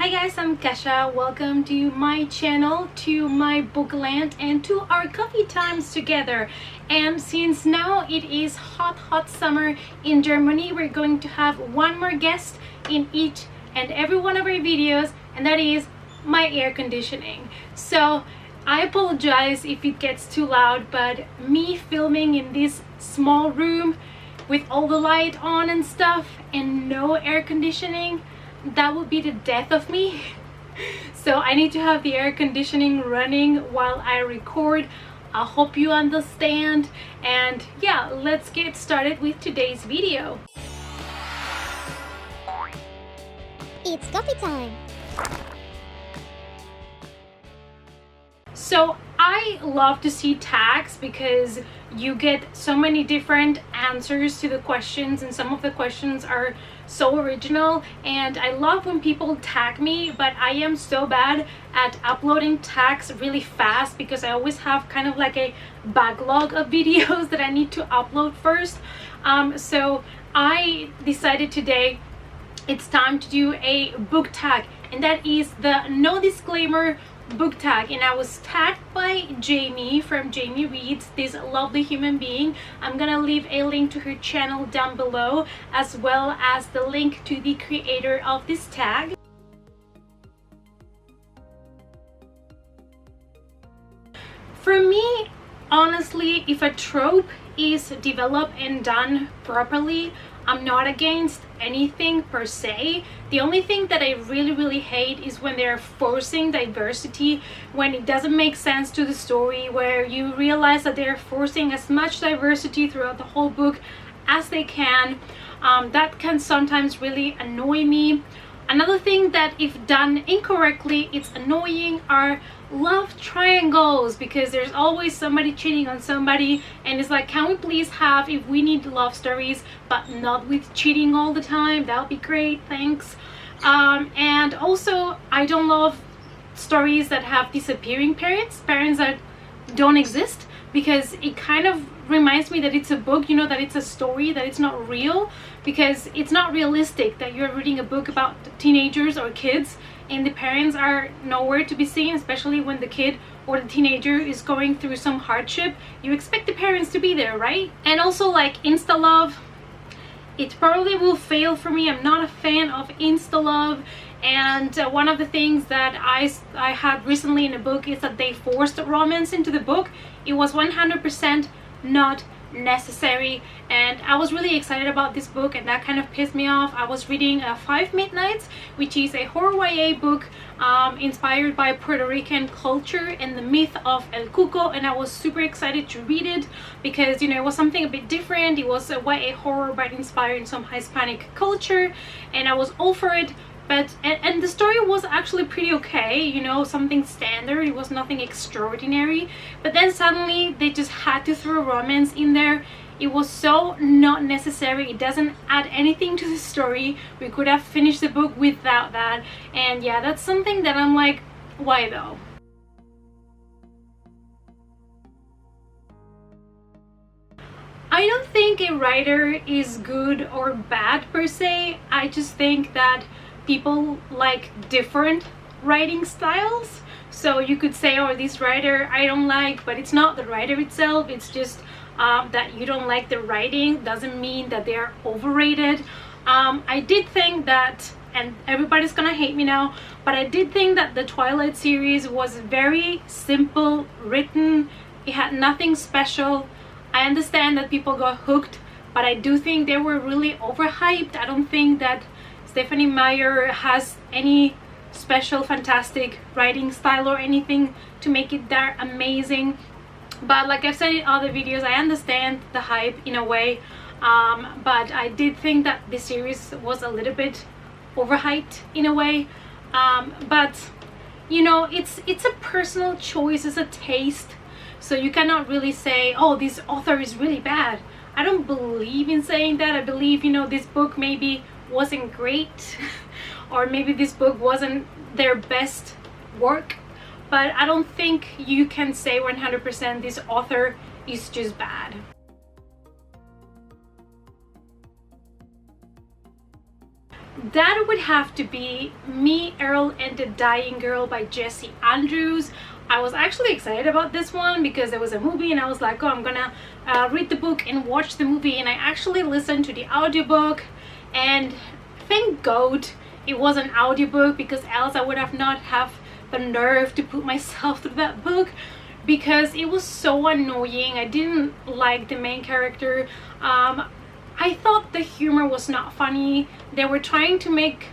Hi guys, I'm Kesha. Welcome to my channel, to my bookland, and to our coffee times together. And since now it is hot summer in Germany, we're going to have one more guest in each and every one of our videos, and that is my air conditioning. So I apologize if it gets too loud, but me filming in this small room with all the light on and stuff and no air conditioning, that would be the death of me. So I need to have the air conditioning running while I record. I hope you understand, and yeah, let's get started with today's video. It's coffee time! So I love to see tags because you get so many different answers to the questions, and some of the questions are so original, and I love when people tag me, but I am so bad at uploading tags really fast because I always have kind of like a backlog of videos that I need to upload first. So I decided today it's time to do a book tag, and that is the no disclaimer book tag. And I was tagged by Jamie from Jamie Reads, this lovely human being. I'm gonna leave a link to her channel down below, as well as the link to the creator of this tag. For me, honestly, if a trope is developed and done properly, I'm not against anything per se. The only thing that I really hate is when they're forcing diversity, when it doesn't make sense to the story, where you realize that they're forcing as much diversity throughout the whole book as they can. That can sometimes really annoy me. Another thing that, if done incorrectly, it's annoying, are love triangles, because there's always somebody cheating on somebody, and it's like, can we please have, if we need love stories but not with cheating all the time, that would be great, thanks. And also, I don't love stories that have disappearing parents that don't exist, because it kind of reminds me that it's a book, you know, that it's a story, that it's not real, because it's not realistic that you're reading a book about teenagers or kids and the parents are nowhere to be seen, especially when the kid or the teenager is going through some hardship. You expect the parents to be there, right? And also, like, insta love, it probably will fail for me. I'm not a fan of insta love. And one of the things that I had recently in a book is that they forced romance into the book. It was 100% not necessary, and I was really excited about this book, and that kind of pissed me off. I was reading 5 Midnights, which is a horror YA book inspired by Puerto Rican culture and the myth of El Cuco, and I was super excited to read it because, you know, it was something a bit different. It was a YA horror but inspired in some Hispanic culture, and I was all for it. But and the story was actually pretty okay, you know, something standard. It was nothing extraordinary, but then suddenly they just had to throw romance in there. It was so not necessary. It doesn't add anything to the story. We could have finished the book without that. And yeah, that's something that I'm like, why though? I don't think a writer is good or bad per se. I just think that people like different writing styles. So you could say, oh, this writer I don't like, but it's not the writer itself, it's just that you don't like the writing doesn't mean that they're overrated. I did think that, and everybody's gonna hate me now, but I did think that the Twilight series was very simple written. It had nothing special. I understand that people got hooked, but I do think they were really overhyped. I don't think that Stephanie Meyer has any special fantastic writing style or anything to make it that amazing. But like I've said in other videos, I understand the hype in a way, but I did think that the series was a little bit overhyped in a way. But you know, it's a personal choice, it's a taste, so you cannot really say, oh, this author is really bad. I don't believe in saying that. I believe, you know, this book maybe wasn't great or maybe this book wasn't their best work, but I don't think you can say 100% this author is just bad. That would have to be me Earl and the Dying Girl by Jesse Andrews. I was actually excited about this one because there was a movie and I was like, oh, I'm gonna read the book and watch the movie, and I actually listened to the audiobook, and thank God it was an audiobook, because else I would have not have the nerve to put myself through that book, because it was so annoying. I didn't like the main character. I thought the humor was not funny. They were trying to make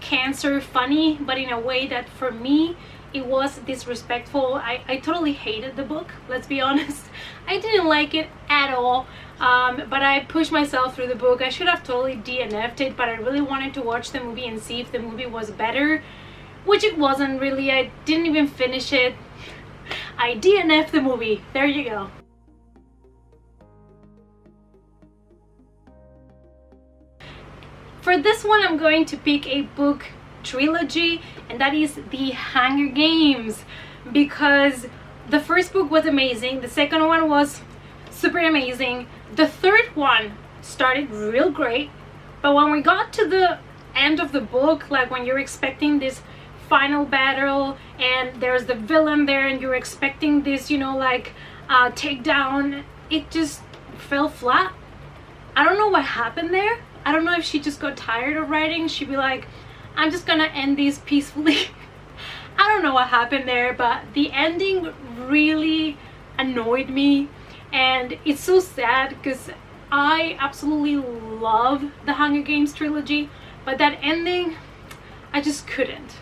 cancer funny, but in a way that for me it was disrespectful. I totally hated the book, let's be honest. I didn't like it at all, but I pushed myself through the book. I should have totally DNF'd it, but I really wanted to watch the movie and see if the movie was better, which it wasn't really. I didn't even finish it. I DNF'd the movie. There you go. For this one, I'm going to pick a book trilogy, and that is The Hunger Games, because the first book was amazing, the second one was super amazing, the third one started real great, but when we got to the end of the book, like when you're expecting this final battle and there's the villain there and you're expecting this, you know, like takedown, it just fell flat. I don't know what happened there. I don't know if she just got tired of writing. She'd be like, I'm just gonna end this peacefully. I don't know what happened there, but the ending really annoyed me, and it's so sad because I absolutely love the Hunger Games trilogy, but that ending, I just couldn't.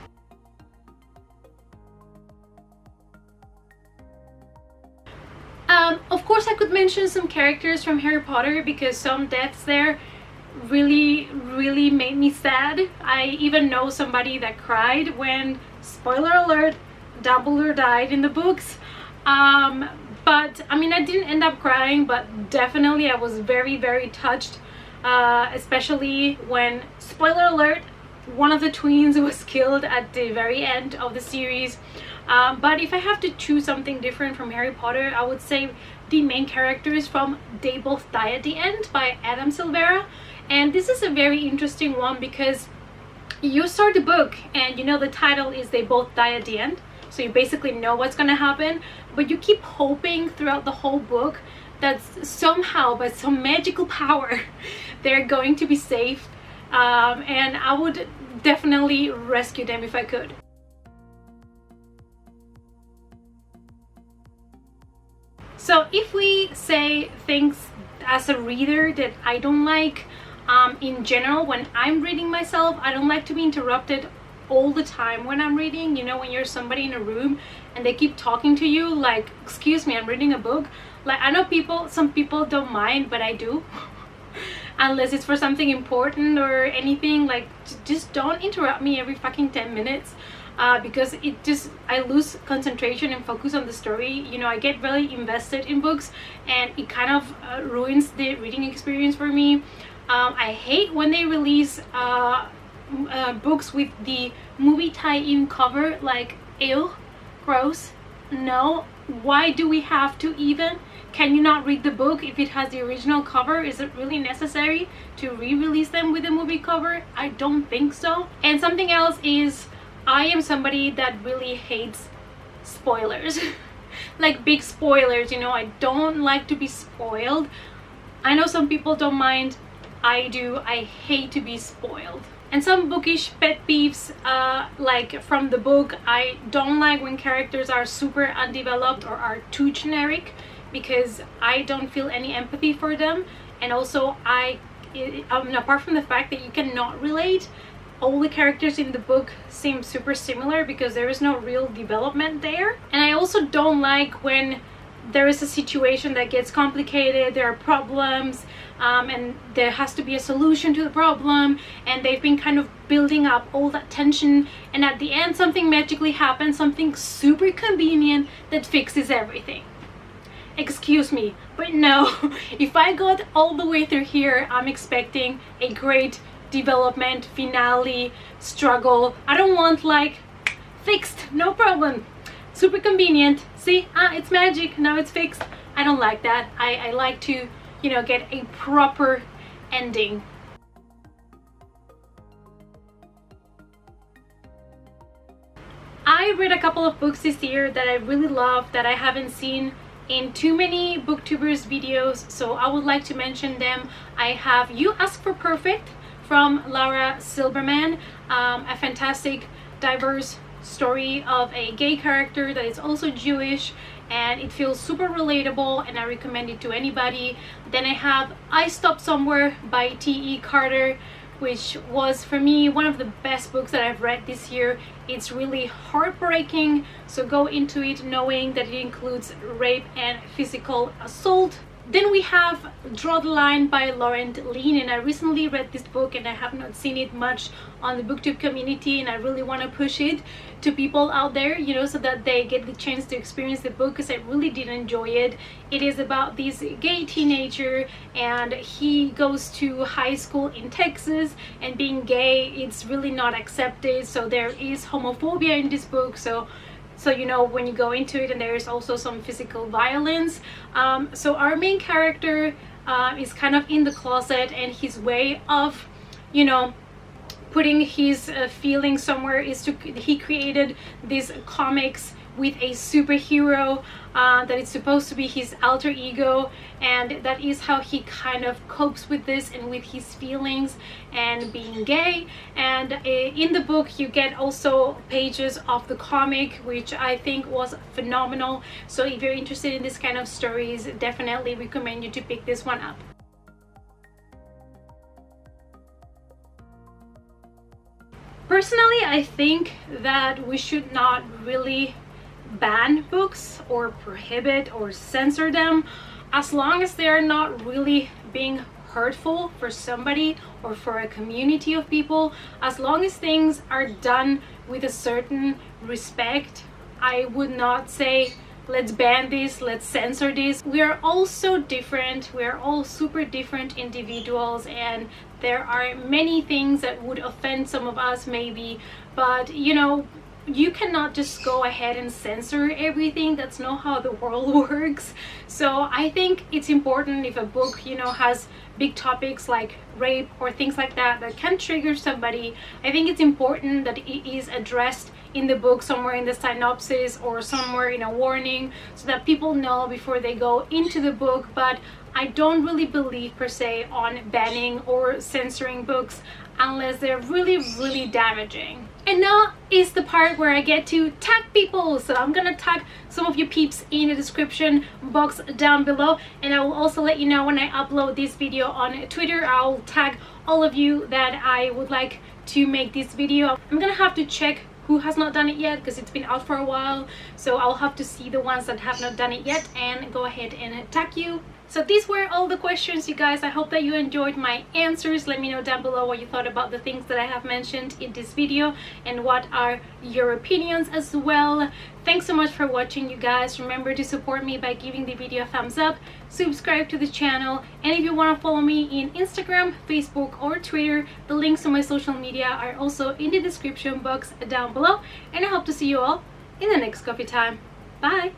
Of course, I could mention some characters from Harry Potter, because some deaths there really made me sad. I even know somebody that cried when, spoiler alert, Dumbledore died in the books. But I mean, I didn't end up crying, but definitely I was very touched, especially when, spoiler alert, one of the twins was killed at the very end of the series. But if I have to choose something different from Harry Potter, I would say the main characters from They Both Die at the End by Adam Silvera. And this is a very interesting one because you start the book and you know the title is They Both Die at the End, so you basically know what's gonna happen, but you keep hoping throughout the whole book that somehow, by some magical power, they're going to be safe, and I would definitely rescue them if I could. So if we say things as a reader that I don't like, in general, when I'm reading myself, I don't like to be interrupted all the time when I'm reading. You know, when you're somebody in a room and they keep talking to you, like, excuse me, I'm reading a book. Like, I know some people don't mind, but I do. Unless it's for something important or anything, like, just don't interrupt me every fucking 10 minutes. Because I lose concentration and focus on the story. You know, I get really invested in books and it kind of ruins the reading experience for me. I hate when they release books with the movie tie-in cover, like, ew, gross, no, why do we have to even? Can you not read the book if it has the original cover? Is it really necessary to re-release them with a movie cover? I don't think so. And something else is, I am somebody that really hates spoilers. Like big spoilers, you know, I don't like to be spoiled. I know some people don't mind. I do. I hate to be spoiled. And some bookish pet peeves, like from the book, I don't like when characters are super undeveloped or are too generic, because I don't feel any empathy for them. And also apart from the fact that you cannot relate, all the characters in the book seem super similar because there is no real development there. And I also don't like when there is a situation that gets complicated, there are problems, and there has to be a solution to the problem, and they've been kind of building up all that tension, and at the end something magically happens, something super convenient that fixes everything. Excuse me, but no. If I got all the way through here, I'm expecting a great development, finale, struggle. I don't want, like, fixed, no problem, super convenient, see, it's magic, now it's fixed. I don't like that. I like to, you know, get a proper ending. I read a couple of books this year that I really love that I haven't seen in too many booktubers videos, so I would like to mention them. I have You Ask for Perfect from Laura Silverman, a fantastic diverse story of a gay character that is also Jewish, and it feels super relatable and I recommend it to anybody. Then I have I Stopped Somewhere by T.E. Carter, which was for me one of the best books that I've read this year. It's really heartbreaking, so go into it knowing that it includes rape and physical assault. Then we have Draw the Line by Laurent Linn, and I recently read this book and I have not seen it much on the booktube community, and I really want to push it to people out there, you know, so that they get the chance to experience the book, because I really did enjoy it. It is about this gay teenager and he goes to high school in Texas, and being gay, it's really not accepted, so there is homophobia in this book, so you know when you go into it, and there is also some physical violence. So our main character is kind of in the closet, and his way of, you know, putting his feelings somewhere is to, he created these comics with a superhero that is supposed to be his alter ego, and that is how he kind of copes with this and with his feelings and being gay. And in the book you get also pages of the comic, which I think was phenomenal. So if you're interested in this kind of stories, definitely recommend you to pick this one up. Personally, I think that we should not really ban books or prohibit or censor them, as long as they're not really being hurtful for somebody or for a community of people. As long as things are done with a certain respect, I would not say let's ban this, let's censor this. We are all so different, we are all super different individuals, and there are many things that would offend some of us maybe, but you know, you cannot just go ahead and censor everything. That's not how the world works. So I think it's important, if a book, you know, has big topics like rape or things like that that can trigger somebody, I think it's important that it is addressed in the book, somewhere in the synopsis or somewhere in a warning, so that people know before they go into the book. But I don't really believe per se on banning or censoring books unless they're really damaging. And now is the part where I get to tag people. So I'm gonna tag some of you peeps in the description box down below, and I will also let you know when I upload this video on Twitter. I'll tag all of you that I would like to make this video. I'm gonna have to check who has not done it yet, because it's been out for a while, so I'll have to see the ones that have not done it yet and go ahead and tag you. So these were all the questions, you guys. I hope that you enjoyed my answers. Let me know down below what you thought about the things that I have mentioned in this video, and what are your opinions as well. Thanks so much for watching, you guys. Remember to support me by giving the video a thumbs up, subscribe to the channel, and if you want to follow me in Instagram, Facebook, or Twitter, the links to my social media are also in the description box down below. And I hope to see you all in the next coffee time. Bye!